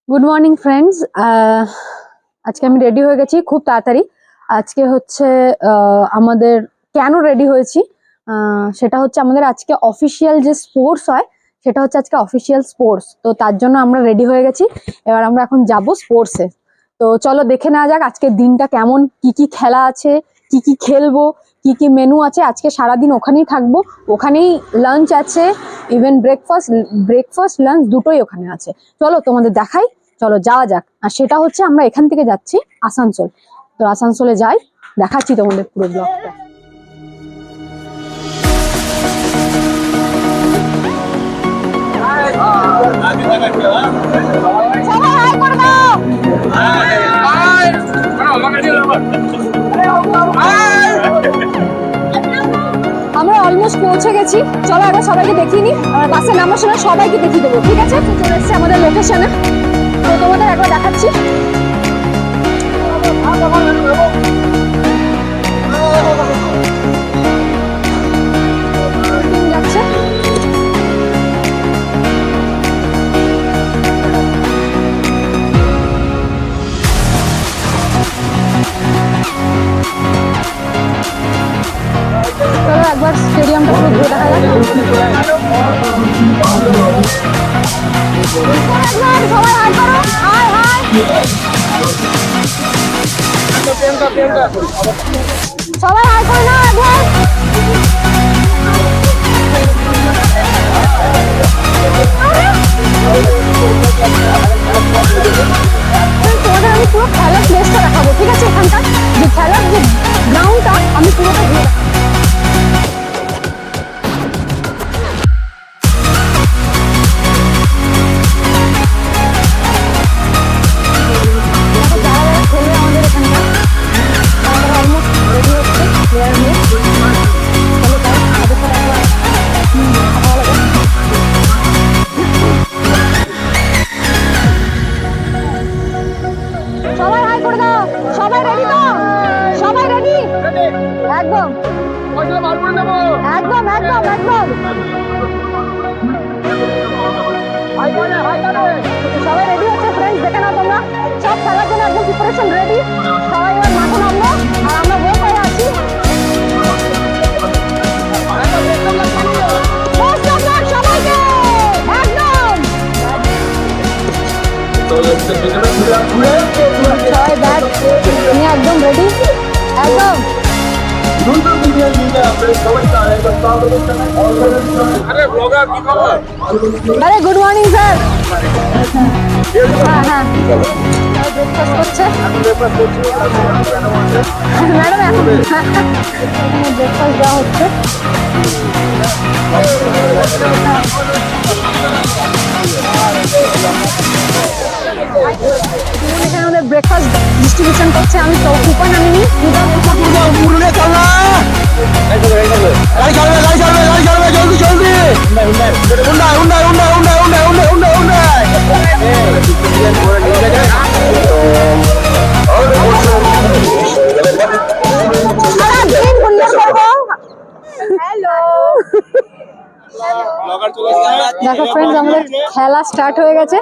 Good morning friends. আজকে আমি ready হয়ে গেছি খুব তাড়াতাড়ি। আজকে হচ্ছে আমাদের কেন রেডি হয়েছি সেটা হচ্ছে আমাদের আজকে অফিসিয়াল যে স্পোর্টস হয় সেটা হচ্ছে আজকে অফিসিয়াল স্পোর্টস। তো তার জন্য আমরা রেডি হয়ে গেছি। এবার আমরা এখন যাব স্পোর্টসে। তো চলো দেখে নেওয়া যাক আজকের দিনটা কেমন, কি কি খেলা আছে, কি কি খেলবো, কি কি মেনু আছে। আজকে সারাদিন ওখানেই থাকবো, ওখানেই লাঞ্চ আছে, ইভেন ব্রেকফাস্ট লাঞ্চ দুটোই ওখানে আছে। চলো তোমাদের দেখাই, চলো যাওয়া যাক। আর সেটা হচ্ছে আমরা এখান থেকে যাচ্ছি আসানসোল। তো আসানসোলে যাই, দেখাচ্ছি তোমাদের পুরো ব্লগটা। আমরা অলমোস্ট পৌঁছে গেছি। চলো একবার সবাইকে দেখিয়ে নি, বাসে নামার সময় সবাইকে দেখিয়ে দেবো, ঠিক আছে? চলে এসেছি আমাদের লোকেশনে, তো তোমাদের একবার দেখাচ্ছি। যাচ্ছে চলো একবার স্টেডিয়ামটা পুরো ঘুরে দেখা যাক। সবাই হাই করো, হাই হাই। সবাই হাই করে নাও একবার। তোমাদের আমি পুরো খেলার প্লেসটা দেখাবো, ঠিক আছে? এখানকার যে খেলার যে গ্রাউন্ডটা আমি পুরোটা ঘুরে দেখাবো। সবাই হাই করে দাও। সবাই রেডি তো? সবাই রেডি? একদম একদম একদম একদম। সবাই রেডি হচ্ছে ফ্রেন্ডস, দেখে নাও তোমরা। সব খেলার জন্য একদম প্রিপারেশন রেডি। সবাই এবার মাঠে নামবো আর আমরা ওয়েট হয়ে আছি। সবাইকে একদম সবাই ব্যাট নিয়ে একদম রেডি, একদম। আরে গুড মর্নিং স্যার। হ্যাঁ হ্যাঁ, ব্রেকফাস্ট করছে ম্যাডাম। এখন ব্রেকফাস্ট দেওয়া হচ্ছে। এখানে আমাদের ব্রেকফাস্ট ডিস্ট্রিবিউশন করছে। আমি তো কুপন আনিনি। দেখো ফ্রেন্ডস, আমাদের খেলা স্টার্ট হয়ে গেছে।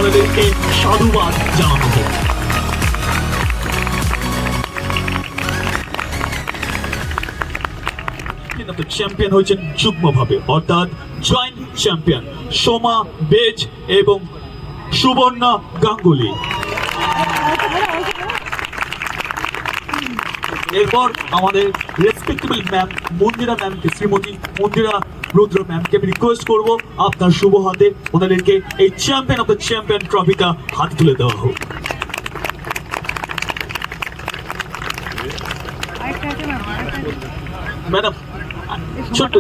ওনাদেরকে সাধুবাদ জানানো হোক। চ্যাম্পিয়ন হয়েছেন যুগ্মভাবে, অর্থাৎ জয়েন্ট চ্যাম্পিয়ন সোমা বেজ এবং সুবর্ণা গাঙ্গুলি। এরপর আমাদের রেসপেক্টেবল ম্যাম মন্দিরা ম্যামকে, শ্রীমতী মন্দিরা রুদ্র ম্যামকে আমি রিকোয়েস্ট করবো আপনার শুভ হাতে ওনাদেরকে এই চ্যাম্পিয়ন অফ দ্য চ্যাম্পিয়ন ট্রফিটা হাতে তুলে দেওয়া হোক। ম্যাডাম ছোট্ট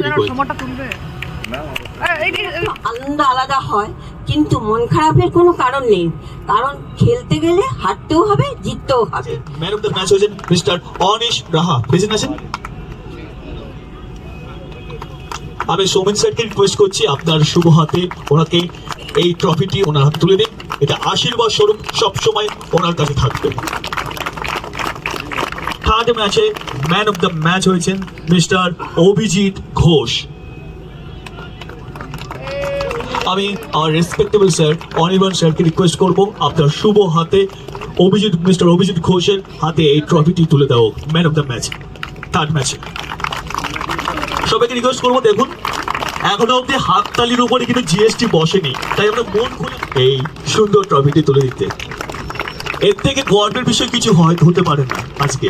আনন্দ আলাদা হয়, কিন্তু মন খারাপের কোনো কারণ নেই, কারণ খেলতে গেলে হারতেও হবে, জিততেও হবে। ম্যান অফ দ্য ম্যাচ হয়েছেন মিস্টার অনিশ রাহা, প্রেজেন্ট আছেন। আমি সৌমেন স্যারকে রিকোয়েস্ট করছি আপনার শুভ হাতে ওনাকে এই ট্রফিটি ওনার হাতে তুলে দিন, এটা আশীর্বাদ স্বরূপ সবসময় ওনার কাছে থাকবে। থার্ড ম্যাচে ম্যান অফ দ্য ম্যাচ হয়েছেন মিস্টার অভিজিৎ ঘোষ। আমি আমার রেসপেক্টেবল স্যার অনির্বাণ স্যারকে রিকোয়েস্ট করব আপনার শুভ হাতে মিস্টার অভিজিৎ ঘোষের হাতে এই ট্রফিটি তুলে দাও man of the match third ম্যাচে। সবাইকে রিকোয়েস্ট করবো, দেখুন এখনো অব্দি হাততালির উপরে কিন্তু জিএসটি বসেনি, তাই আমরা মন খুলে এই সুন্দর ট্রফিটি তুলে দিতে। এর থেকে গর্বের বিষয় কিছু হতে পারে না আজকে।